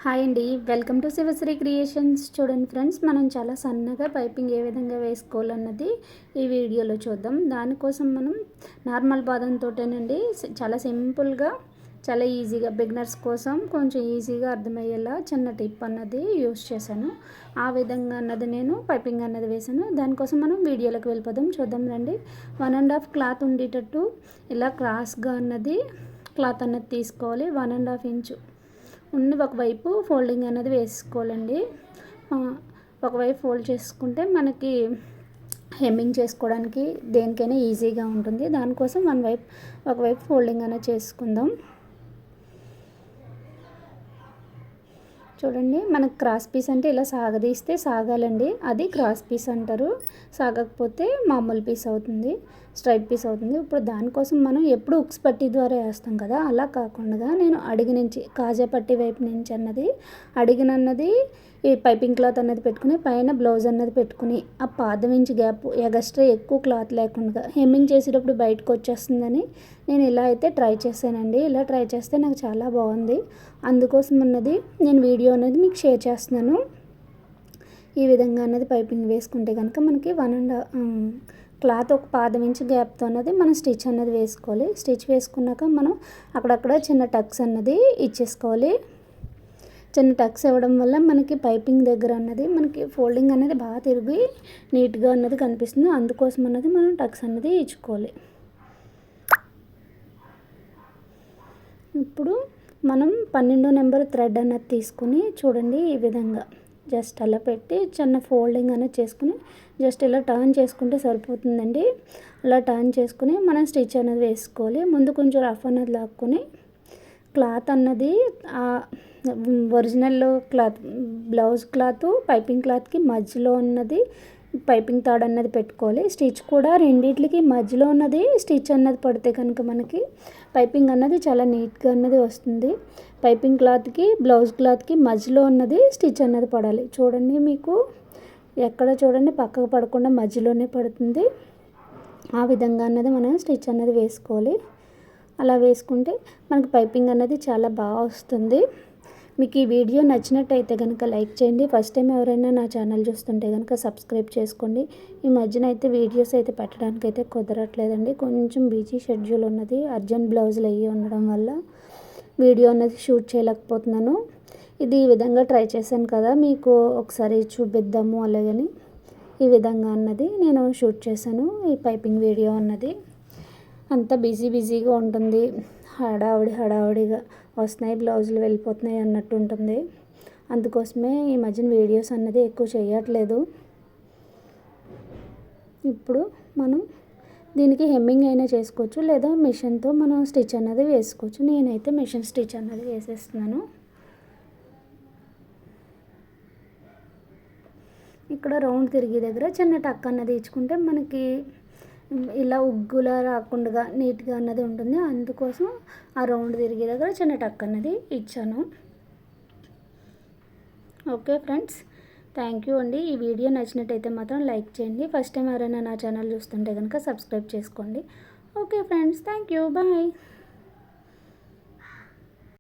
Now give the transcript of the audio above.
Hi అండి, welcome to Sivasri creations. చూడండి friends, మనం చాలా సన్నగా పైపింగ్ ఏ విధంగా వేసుకోవాలన్నది ఈ వీడియోలో చూద్దాం. దానికోసం మనం నార్మల్ బాదంతోటేనండి చాలా సింపుల్గా, చాలా ఈజీగా బిగినర్స్ కోసం కొంచెం ఈజీగా అర్థమయ్యేలా చిన్న టిప్ అన్నది యూస్ చేశాను. ఆ విధంగా అన్నది నేను పైపింగ్ అన్నది వేసాను. దానికోసం మనం వీడియోలోకి వెళ్ళిపోదాం. చూద్దాం రండి. 1.5 క్లాత్ ఉండేటట్టు ఇలా క్రాస్గా అన్నది క్లాత్ అన్నది తీసుకోవాలి. 1.5 ఇంచు ఉండి ఒకవైపు ఫోల్డింగ్ అనేది వేసుకోవాలండి. ఒకవైపు ఫోల్డ్ చేసుకుంటే మనకి హెమ్మింగ్ చేసుకోవడానికి దేనికైనా ఈజీగా ఉంటుంది. దానికోసం ఒకవైపు ఫోల్డింగ్ అనేది చేసుకుందాం. చూడండి, మనకు క్రాస్ పీస్ అంటే ఇలా సాగదీస్తే సాగాలండి, అది క్రాస్ పీస్ అంటారు. సాగకపోతే మామూలు పీస్ అవుతుంది, స్ట్రైట్ పీస్ అవుతుంది. ఇప్పుడు దానికోసం మనం ఎప్పుడు ఉక్స్ పట్టి ద్వారా వేస్తాం కదా, అలా కాకుండా నేను అడిగి నుంచి కాజా పట్టి వైపు నుంచి అడిగినన్నది ఈ పైపింగ్ క్లాత్ అన్నది పెట్టుకుని పైన బ్లౌజ్ అన్నది పెట్టుకుని ఆ పాదం ఇంచు గ్యాప్ ఎగస్ట్రా ఎక్కువ క్లాత్ లేకుండా హెమ్మింగ్ చేసేటప్పుడు బయటకు వచ్చేస్తుందని నేను ఇలా అయితే ట్రై చేశానండి. ఇలా ట్రై చేస్తే నాకు చాలా బాగుంది. అందుకోసం అన్నది నేను వీడియో అనేది మీకు షేర్ చేస్తున్నాను. ఈ విధంగా అన్నది పైపింగ్ వేసుకుంటే కనుక మనకి 1.5 క్లాత్ ఒక పాదం ఇంచు గ్యాప్తో అన్నది మనం స్టిచ్ అన్నది వేసుకోవాలి. స్టిచ్ వేసుకున్నాక మనం అక్కడక్కడ చిన్న టక్స్ అన్నది ఇచ్చేసుకోవాలి. చిన్న టక్స్ ఇవ్వడం వల్ల మనకి పైపింగ్ దగ్గర అన్నది మనకి ఫోల్డింగ్ అనేది బాగా తిరిగి నీట్గా అన్నది కనిపిస్తుంది. అందుకోసం అన్నది మనం టక్స్ అన్నది ఇచ్చుకోవాలి. ఇప్పుడు మనం 12 నెంబర్ థ్రెడ్ అన్నది తీసుకుని చూడండి, ఈ విధంగా జస్ట్ అలా పెట్టి చిన్న ఫోల్డింగ్ అనేది చేసుకుని జస్ట్ ఇలా టర్న్ చేసుకుంటే సరిపోతుందండి. అలా టర్న్ చేసుకుని మనం స్టిచ్ అనేది వేసుకోవాలి. ముందు కొంచెం రఫ్ అన్నది లాక్కొని క్లాత్ అన్నది original cloth blouse cloth piping క్లాత్కి మధ్యలో ఉన్నది పైపింగ్ తాడు అన్నది పెట్టుకోవాలి. స్టిచ్ కూడా రెండింటికి మధ్యలో ఉన్నది స్టిచ్ అన్నది పడితే కనుక మనకి పైపింగ్ అన్నది చాలా నీట్గా అన్నది వస్తుంది. పైపింగ్ క్లాత్కి బ్లౌజ్ క్లాత్కి మధ్యలో ఉన్నది స్టిచ్ అన్నది పడాలి. చూడండి, మీకు ఎక్కడ చూడండి పక్కకు పడకుండా మధ్యలోనే పడుతుంది. ఆ విధంగా అన్నది మనం స్టిచ్ అన్నది వేసుకోవాలి. అలా వేసుకుంటే మనకి పైపింగ్ అన్నది చాలా బాగా వస్తుంది. మీకు ఈ వీడియో నచ్చినట్టయితే కనుక లైక్ చేయండి. ఫస్ట్ టైం ఎవరైనా నా ఛానల్ చూస్తుంటే కనుక సబ్స్క్రైబ్ చేసుకోండి. ఈ మధ్యన అయితే వీడియోస్ అయితే పెట్టడానికి అయితే కుదరట్లేదండి. కొంచెం బిజీ షెడ్యూల్ ఉన్నది, అర్జెంట్ బ్లౌజులు అయ్యి ఉండడం వల్ల వీడియో అన్నది షూట్ చేయలేకపోతున్నాను. ఇది ఈ విధంగా ట్రై చేశాను కదా, మీకు ఒకసారి చూపిద్దాము అలాగని ఈ విధంగా అన్నది నేను షూట్ చేశాను. ఈ పైపింగ్ వీడియో అన్నది అంతా బిజీగా ఉంటుంది, హడావుడిగా వస్తున్నాయి, బ్లౌజులు వెళ్ళిపోతున్నాయి అన్నట్టు ఉంటుంది. అందుకోసమే ఈ మధ్యన వీడియోస్ అన్నది ఎక్కువ చేయట్లేదు. ఇప్పుడు మనం దీనికి హెమ్మింగ్ అయినా చేసుకోవచ్చు, లేదా మిషన్తో మనం స్టిచ్ అన్నది వేసుకోవచ్చు. నేనైతే మిషన్ స్టిచ్ అన్నది వేసేస్తున్నాను. ఇక్కడ రౌండ్ తిరిగే దగ్గర చిన్న టక్ అన్నది ఇచ్చుకుంటే మనకి ఇలా ఉగ్గులా రాకుండా నీట్గా అన్నది ఉంటుంది. అందుకోసం ఆ రౌండ్ తిరిగే దగ్గర చిన్న టక్ అన్నది ఇచ్చాను. ఓకే ఫ్రెండ్స్, థ్యాంక్ యూ అండి. ఈ వీడియో నచ్చినట్టయితే మాత్రం లైక్ చేయండి. ఫస్ట్ టైం ఎవరైనా నా ఛానల్ చూస్తుంటే కనుక సబ్స్క్రైబ్ చేసుకోండి. Okay friends, thank you, bye.